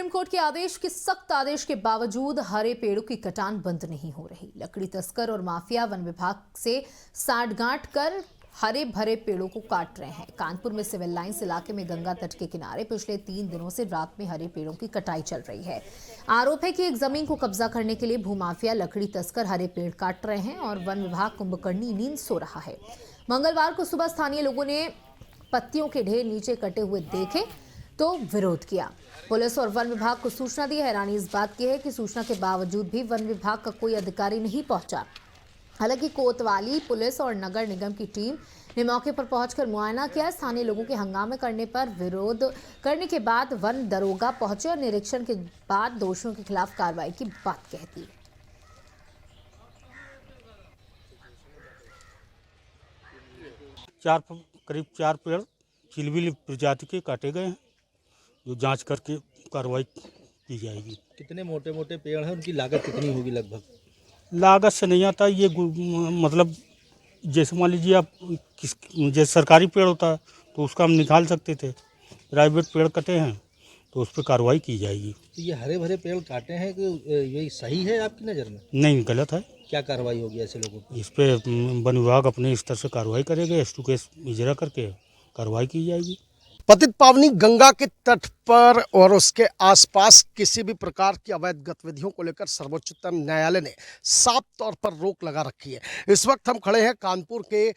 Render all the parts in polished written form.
Supreme court के सख्त आदेश के बावजूद हरे पेड़ों की कटान बंद नहीं हो रही। लकड़ी तस्कर और माफिया वन विभाग से साठगांठ कर हरे भरे पेड़ों को काट रहे हैं। कानपुर में सिविल लाइंस इलाके में गंगा तट के किनारे पिछले 3 दिनों से रात में हरे पेड़ों की कटाई चल रही है। आरोप है कि एक जमीन को कब्जा करने के लिए भूमाफिया लकड़ी तस्कर हरे पेड़ काट रहे हैं और वन विभाग कुंभकर्णी नींद सो रहा है। मंगलवार को सुबह स्थानीय लोगों ने पत्तियों के ढेर नीचे कटे हुए देखे तो विरोध किया। पुलिस और वन विभाग को सूचना दी। हैरानी इस बात की है कि सूचना के बावजूद भी वन विभाग का कोई अधिकारी नहीं पहुंचा। हालांकि कोतवाली पुलिस और नगर निगम की टीम ने मौके पर पहुंचकर मुआयना किया। स्थानीय लोगों के हंगामे करने पर विरोध करने के बाद वन दरोगा पहुंचे और निरीक्षण के बाद दोषियों के खिलाफ कार्रवाई की बात कह दी। करीब 4 पेड़ चिलबिली प्रजाति के काटे गए हैं, जो जांच करके कार्रवाई की जाएगी। कितने मोटे मोटे पेड़ हैं, उनकी लागत कितनी होगी लगभग? लागत से नहीं आता ये, मतलब जैसे मान लीजिए आप जैसे सरकारी पेड़ होता है तो उसका हम निकाल सकते थे। प्राइवेट पेड़ कटे हैं तो उस पर कार्रवाई की जाएगी। तो ये हरे भरे पेड़ काटे हैं कि ये सही है आपकी नज़र में? नहीं, गलत है। क्या कार्रवाई होगी ऐसे लोगों पर? इस पे वन विभाग अपने स्तर से कार्रवाई करेगा। S2 केस इजरा करके कार्रवाई की जाएगी। पतित पावनी गंगा के तट पर और उसके आसपास किसी भी प्रकार की अवैध गतिविधियों को लेकर सर्वोच्चतम न्यायालय ने साफ तौर पर रोक लगा रखी है। इस वक्त हम खड़े हैं कानपुर के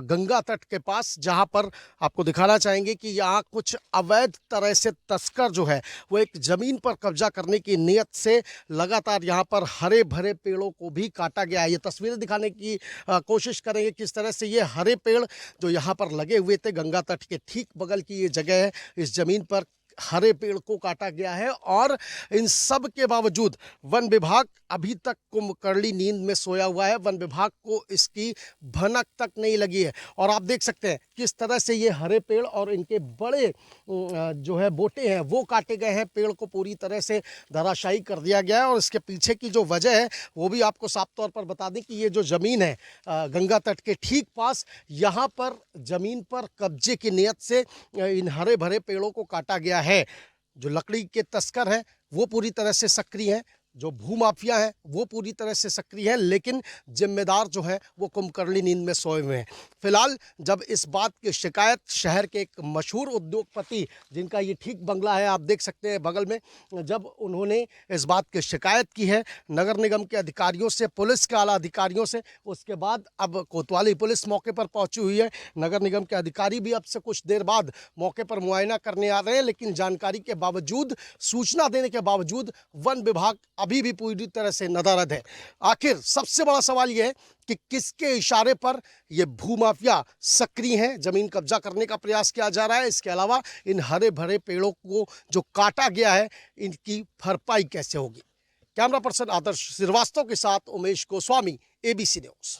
गंगा तट के पास, जहां पर आपको दिखाना चाहेंगे कि यहाँ कुछ अवैध तरह से तस्कर जो है वो एक ज़मीन पर कब्जा करने की नीयत से लगातार यहाँ पर हरे भरे पेड़ों को भी काटा गया है। ये तस्वीरें दिखाने की कोशिश करेंगे किस तरह से ये हरे पेड़ जो यहाँ पर लगे हुए थे गंगा तट के ठीक बगल की जगह है, इस जमीन पर हरे पेड़ को काटा गया है। और इन सब के बावजूद वन विभाग अभी तक कुंभकर्णी नींद में सोया हुआ है। वन विभाग को इसकी भनक तक नहीं लगी है। और आप देख सकते हैं किस तरह से ये हरे पेड़ और इनके बड़े जो है बोटे हैं वो काटे गए हैं। पेड़ को पूरी तरह से धराशायी कर दिया गया है। और इसके पीछे की जो वजह है वो भी आपको साफ तौर पर बता दें कि ये जो ज़मीन है गंगा तट के ठीक पास, यहाँ पर ज़मीन पर कब्जे की नीयत से इन हरे भरे पेड़ों को काटा गया है। जो लकड़ी के तस्कर हैं वो पूरी तरह से सक्रिय हैं, जो भूमाफिया हैं वो पूरी तरह से सक्रिय हैं, लेकिन जिम्मेदार जो है वो कुंभकर्णी नींद में सोए हुए हैं। फिलहाल जब इस बात की शिकायत शहर के एक मशहूर उद्योगपति, जिनका ये ठीक बंगला है आप देख सकते हैं बगल में, जब उन्होंने इस बात की शिकायत की है नगर निगम के अधिकारियों से, पुलिस के आला अधिकारियों से, उसके बाद अब कोतवाली पुलिस मौके पर पहुंची हुई है। नगर निगम के अधिकारी भी अब से कुछ देर बाद मौके पर मुआयना करने आ रहे हैं। लेकिन जानकारी के बावजूद, सूचना देने के बावजूद वन विभाग अभी भी पूरी तरह से नदारद है। आखिर सबसे बड़ा सवाल यह है कि किसके इशारे पर यह भूमाफिया सक्रिय हैं, जमीन कब्जा करने का प्रयास किया जा रहा है। इसके अलावा इन हरे भरे पेड़ों को जो काटा गया है इनकी भरपाई कैसे होगी। कैमरा पर्सन आदर्श श्रीवास्तव के साथ उमेश गोस्वामी, ABC न्यूज़।